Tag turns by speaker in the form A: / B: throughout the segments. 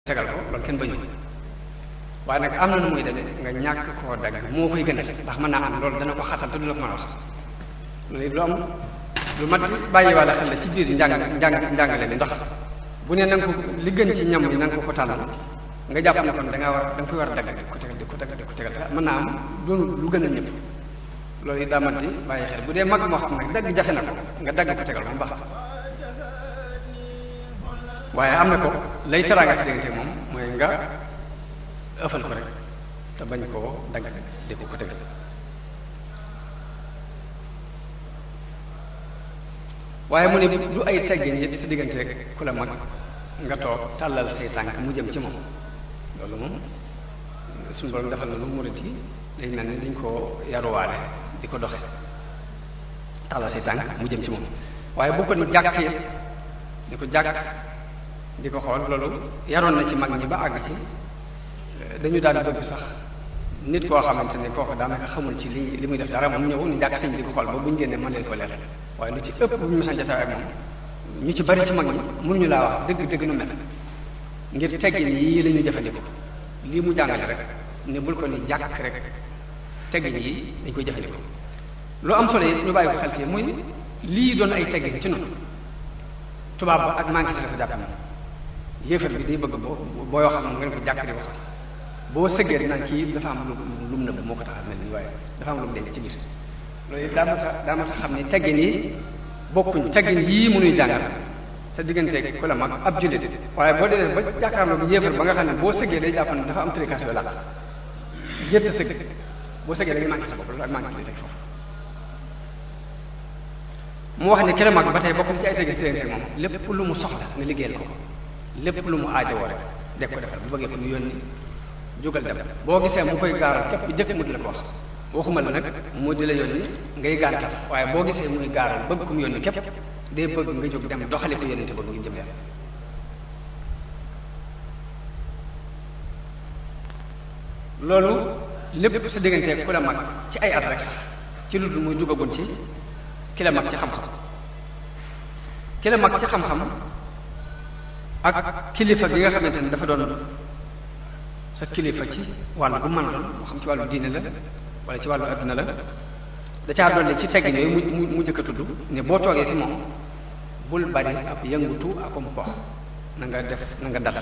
A: tegal ko loolu kenn bañu waaye nag am na nu muy demee nga ñàkk koo dagg moo koy gënal ndax mën naa am loolu dana ko xatal te du la ko mën a wax loolu it lu am lu mat bàyyiwaale xel la ci biir njàngale mi ndax bu ne na nga ko li gën ci ñam yi na nga ko tànnal nga jàpp ne kon da nga koy war a dagg di ko tegal te mën naa am doonu lu gën a ñëpp loolu it daa mat di bàyyi xel bu dee mag moo xam nag dagg jafe na ko nga dagg ko tegal ko mu baax waaye am na ko lay teraanga si diggante moom mooy nga ëffal ko rek te bañ koo dagg di ko tegal waaye mu ne du ay teggin it sa diggante ku la mag nga toog tàllal say tànk mu jëm ci moom loolu moom suñu borom defal na lu murit yi day mel ni dañ koo yaruwaale di ko doxe tàllal say tànk mu jëm ci moom waaye bu ko ni jàkk yëpp di ko jàkk di ko xool loolu yaroon na ci mag ñi ba àgg ci dañu daan bëgg sax nit koo xamante ne kooku daanaka xamul ci li muy def dara moom ñëw ni jàkk sëñ di ko xool ba bu ñu génnee mën leen ko leer waaye lu ci ëpp bu ñu mësan jotaay ak moom ñu ci bari ci mag ñi mënuñu laa wax dëgg nu mel ngir teggin yii la ñuy jëfandikoo lii mu jàngale rek ne bul ko ni jàkk rek teggin yii dañ koy jëfandikoo lu am solo yi ñu bàyyi ko xel fii muy lii doon ay teggin ci noonu tubaab ba ak manqué si la ko jàpp moom yéefar bi day bëgg boo yoo xam ne ngeen ko jàkk di ko xam boo sëggee naan kii dafa am lu mu nëbb moo ko tax a mel nii waaye dafa am lu mu denc ci biir loolu daa ma sa xam ni teggin yi bokkuñ teggin yii mënuy jàngal sa digganteeg ku la mag ab jullit waaye boo demee ba jàkkaarloo bi yéefar ba nga xam ne boo sëggee day jàpp ne dafa am tricas yoo la jét sa sëgg boo sëggee da ngay manqué sa bopp loolu ak manqué li teg foofu mu wax ne ki la mag ba tey bokk na ci ay teggin si digganteeg moom lépp lu mu soxla nga liggéeyal ko lépp lu mu aajowoo rek deg ko defal bu bëggee ko mu yónni jógal dem boo gisee mu koy gaaral képp jëkk mu di la ko wax waxuma la nag mu di la yónni ngay gàntal waaye boo gisee muy gaaral bëgg ko mu yónni képp day bëgg nga jóg dem doxali ko yónnente bëgg ngi jëm yàlla loolu lépp sa diggante ku la mag ci ay at rek sax ci lu dul muy jugagun ci ki la mag ci xam-xam ki la mag ci xam-xam ak kilifa gi nga xamante ne dafa doon sa kilifa ci wàllu gu mën doon moo xam ci wàllu diine la wala ci wàllu adduna la da caa dolli ci teggin yooyu mu jëkk a tudd ne boo toogee fi moom bul bari ab yëngutu akom po na nga def na nga dal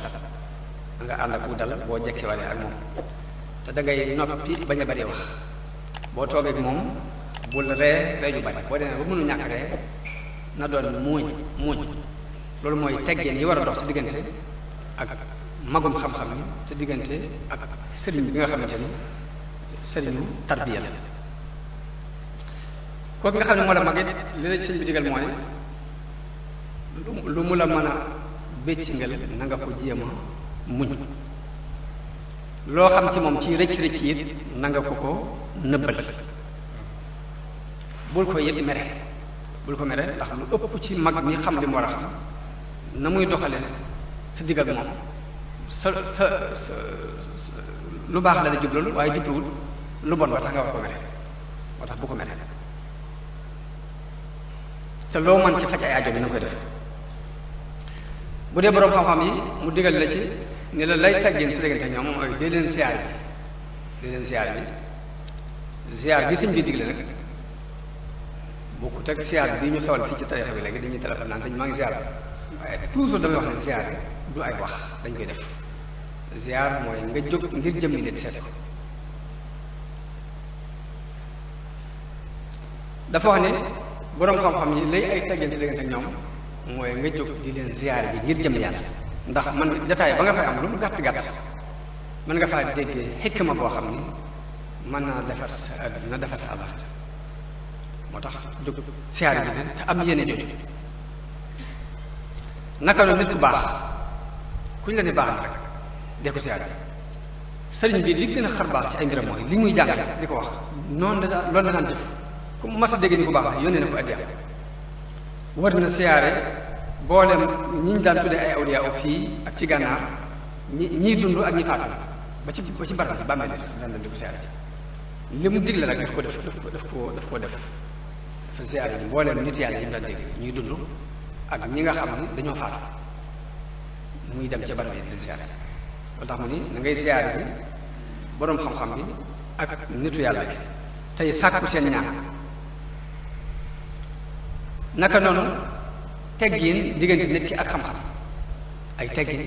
A: na nga ànd ak wu dal boo jekkiwalee ak moom te da ngay noppi bañ a bari wax boo toogee ak moom bul ree ju bari boo demee ba mënu ñàkk ree na doon muuñ loolu mooy teggeen yi war a dox sa diggante ak magum xam-xam yi sa diggante ak sëriñ bi nga xamante ni sëriñu tarbiya la kooku nga xam ne moo la mag it li la sëñ bi digal mooy lu mu la mën a béccingel na nga ko jéem a muñ loo xam ci moom ci rëcc it na nga ko nëbbal bul ko it mere bul ko mere ndax lu ëpp ci mag mi xam li mu war a xam na muy doxale sa digg ak moom sa lu baax la la jublool waaye jubluwul lu bon ba tax nga war ko mere moo tax bu ko mere te loo mën ci faj ay aajo bi na koy def bu dee boroom xam-xam yi mu digal la ci ni la lay teggin sa diggante ñoom mooy dee leen siyaar bi siyaar bi sëñ bi digle nag bokku teg siyaar bi ñu xewal fii ci tarixa bi léegi dañuy téléphone naan sëñ maa ngi siyaar waaye toujours damay wax ne siyaar du ay wax dañ koy def ziar mooy nga jóg ngir jëmmi nit seete ko dafa wax ne boroom xam-xam yi lay ay teggin si diggante ak ñoom mooy nga jóg di leen ziar ji ngir jëm yàlla ndax man jataay ba nga fay am lu mu gàtt-gàtt mën nga faa déggee xikma boo xam ni mën naa defar sa àdduna defar sa àllaxira moo tax jóg ziar ji leen te am yéene jooju naka noonu nit ku baax kuñ la ne baax na rek dee ko ziar sëriñ bi li gën a xar baax ci ay mbiram mooy li muy jàngale di ko wax noonu la loolu la daan jëf ku mas a dégg ni ku baax la yónnee na ko addiya war na siyaare boolem ñi ñu daan tuddee ay awliya fii ak ci gànnaar ñiy dund ak ñi faatu ba ci barab bi bàmmeel bi sax daan dem di ko siyaare li mu digle rek daf ko def dafa siyaare ji boolem nit yàlla yi ñu daan dégg ñuy dund ak ñi nga xam ni dañoo faatu muy dem ca barab yi leen siyaare loolu tax mu ni na ngay siyaare bi boroom xam-xam bi ak nitu yàlla bi tey sàkku seen ñaan naka noonu teggin diggante nit ki ak xam-xam ay teggin